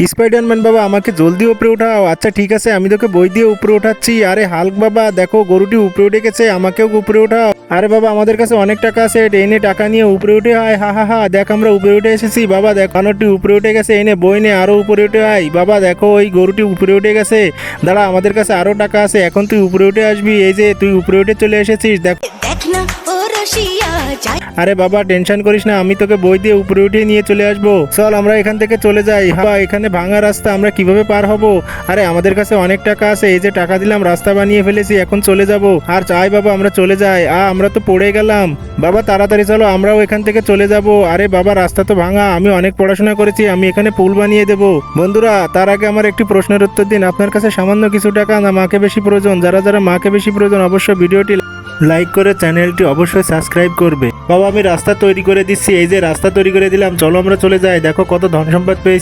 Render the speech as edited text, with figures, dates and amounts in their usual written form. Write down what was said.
Spiderman বাবা আমাকে জলদি উপরে উঠাও। আচ্ছা ঠিক আছে, আমি তোকে বই দিয়ে উপরে উঠাচ্ছি। আরে হাল্ক বাবা দেখো, গরুটি উপরে উঠে গেছে, আমাকেও উপরে উঠাও। আরে বাবা আমাদের কাছে অনেক টাকা আছে, এনে টাকা নিয়ে উপরে উঠে আয়। হা হা হা, দেখ আমরা উপরে উঠে এসেছি। বাবা দেখ বানরটি উপরে উঠে গেছে, এনে বই নে আরো উপরে উঠে আয়। বাবা দেখো ওই গরুটি উপরে উঠে গেছে। দাঁড়া, আমাদের কাছে আরো টাকা আছে, এখন তুই উপরে উঠে আসবি। এই যে তুই উপরে উঠে চলে এসেছিস, দেখ। আরে বাবা টেনশন করিস না, আমি তোকে বই দিয়ে উপরে উঠিয়ে নিয়ে চলে আসবো। চল আমরা এখান থেকে চলে যাই। বাবা এখানে ভাঙা রাস্তা, আমরা কিভাবে পার হব? আরে আমাদের কাছে অনেক টাকা আছে, এই যে টাকা দিলাম, রাস্তা বানিয়ে ফেলেছি, এখন চলে যাব। আর চাই বাবা আমরা চলে যাই। আমরা তো পড়ে গেলাম। বাবা তাড়াতাড়ি চলো, আমরাও এখান থেকে চলে যাব। আরে বাবা রাস্তা তো ভাঙা, আমি অনেক পড়াশোনা করেছি, আমি এখানে পুল বানিয়ে দেব। বন্ধুরা তার আগে আমার একটি প্রশ্নের উত্তর দিন, আপনার কাছে সামান্য কিছু টাকা না মাকে বেশি প্রয়োজন? যারা যারা মাকে বেশি প্রয়োজন অবশ্যই ভিডিওটি লাইক করে চ্যানেলটি অবশ্যই সাবস্ক্রাইব করবে। বাবা আমি রাস্তা তৈরি করে দিচ্ছি, এই যে রাস্তা তৈরি করে দিলাম, চলো আমরা চলে যাই। দেখো কত ধন সম্পদ পেয়েছি।